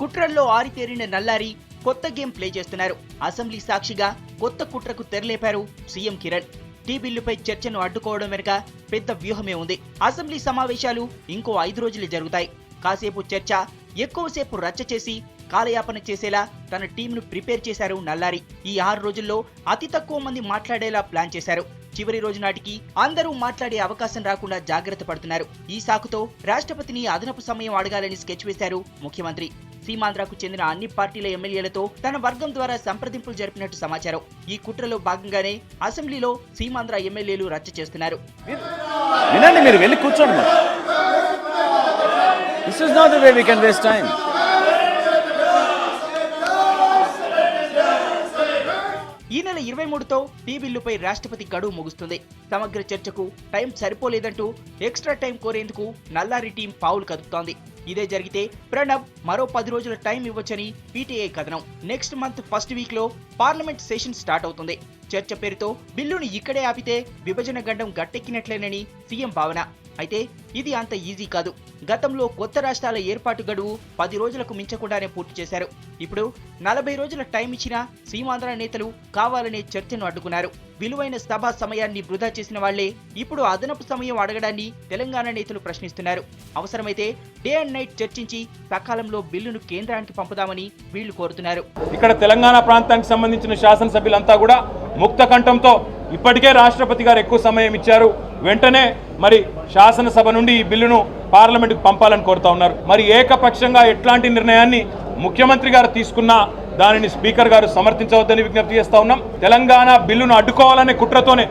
కుట్రల్లో ఆరితేరిన నల్లారి కొత్త game play చేస్తున్నారు. అసెంబ్లీ సాక్షిగా కొత్త కుట్రకు తెరలేపారు సీఎం కిరణ్. టీ బిల్లుపై చర్చను అడ్డుకోవడం వెనుక పెద్ద వ్యూహమే ఉంది. అసెంబ్లీ సమావేశాలు ఇంకో 5 రోజులు జరుగుతాయి. కాసేపు చర్చ, ఎక్కువసేపు రచ్చ చేసి కాలయాపన చేసేలా తన టీంను ప్రిపేర్ చేశారు నల్లారి. ఈ 6 రోజుల్లో అతి తక్కువ మంది మాట్లాడేలా ప్లాన్ చేశారు. చివరి రోజు నాటికి అందరూ మాట్లాడే అవకాశం రాకుండా జాగ్రత్త పడుతున్నారు. ఈ సాకుతో రాష్ట్రపతిని అదనపు సమయం అడగాలని స్కెచ్ వేశారు ముఖ్యమంత్రి. సీమాంధ్రకు చెందిన అన్ని పార్టీల ఎమ్మెల్యేలతో తన వర్గం ద్వారా సంప్రదింపులు జరిపినట్టు సమాచారం. ఈ కుట్రలో భాగంగానే అసెంబ్లీలో సీమాంధ్ర ఎమ్మెల్యేలు రచ్చ చేస్తున్నారు. వినండి, మీరు వెళ్ళి కూర్చోండి. This is not the way we can waste time. ఈ నెల 23తో టీ బిల్లుపై రాష్ట్రపతి గడువు ముగుస్తుంది. సమగ్ర చర్చకు టైం సరిపోలేదంటూ ఎక్స్ట్రా టైం కోరేందుకు నల్లారి టీం పావులు కదుపుతోంది. ఇదే జరిగితే ప్రణబ్ మరో 10 రోజుల టైం ఇవ్వొచ్చని పీటీఐ కథనం. నెక్స్ట్ మంత్ ఫస్ట్ వీక్ లో పార్లమెంట్ సెషన్ స్టార్ట్ అవుతుంది. చర్చ పేరుతో బిల్లును ఇక్కడే ఆపితే విభజన గండం గట్టెక్కినట్లేనని సీఎం భావన. అయితే ఇది అంత ఈజీ కాదు. గతంలో కొత్త రాష్ట్రాల ఏర్పాటు గడువు 10 రోజులకు మించకుండానే పూర్తి చేశారు. ఇప్పుడు 40 రోజుల టైం ఇచ్చినా సీమాంధ్ర నేతలు కావాలనే చర్చను అడ్డుకున్నారు. విలువైన సభా సమయాన్ని వృధా చేసిన వాళ్లే ఇప్పుడు అదనపు సమయం అడగడాన్ని తెలంగాణ నేతలు ప్రశ్నిస్తున్నారు. అవసరమైతే డే అండ్ నైట్ చర్చించి సకాలంలో బిల్లును కేంద్రానికి పంపుదామని వీళ్లు కోరుతున్నారు. ఇక్కడ తెలంగాణ ప్రాంతానికి సంబంధించిన శాసనసభ్యులంతా కూడా ముక్త కంఠంతో ఇప్పటికే రాష్ట్రపతి గారు ఎక్కువ సమయం ఇచ్చారు, వెంటనే మరి శాసనసభ నుండి ఈ బిల్లును పార్లమెంటుకు పంపాలని కోరుతా ఉన్నారు. మరి ఏకపక్షంగా ఎట్లాంటి నిర్ణయాన్ని ముఖ్యమంత్రి గారు తీసుకున్నా దానిని స్పీకర్ గారు సమర్థించవద్దని విజ్ఞప్తి చేస్తా ఉన్నాం. తెలంగాణ బిల్లును అడ్డుకోవాలనే కుట్రతోనే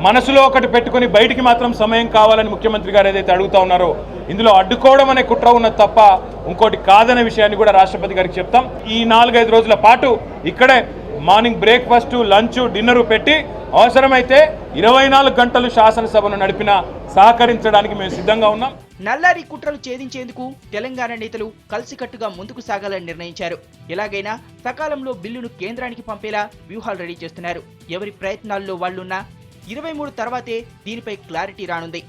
మనసులో ఒకటి పెట్టుకుని బయటికి మాత్రం సమయం కావాలని ముఖ్యమంత్రి గారు ఏదైతే అడుగుతా ఉన్నారో ఇందులో అడ్డుకోవడం అనే కుట్ర ఉన్నది తప్ప ఇంకోటి కాదనే విషయాన్ని కూడా రాష్ట్రపతి గారికి చెప్తాం. ఈ 4-5 రోజుల పాటు ఇక్కడే మార్నింగ్ బ్రేక్ఫాస్ట్, లంచ్, డిన్నర్ పెట్టి అవసరమైతే 24 గంటలు శాసనసభను నడిపిన సహకరించడానికి మేము సిద్ధంగా ఉన్నాం. నల్లారి కుట్రలు ఛేదించేందుకు తెలంగాణ నేతలు కలిసికట్టుగా ముందుకు సాగాలని నిర్ణయించారు. ఎలాగైనా సకాలంలో బిల్లును కేంద్రానికి పంపేలా వ్యూహాలు రెడీ చేస్తున్నారు. ఎవరి ప్రయత్నాల్లో వాళ్లున్నా 23 తర్వాతే దీనిపై క్లారిటీ రానుంది.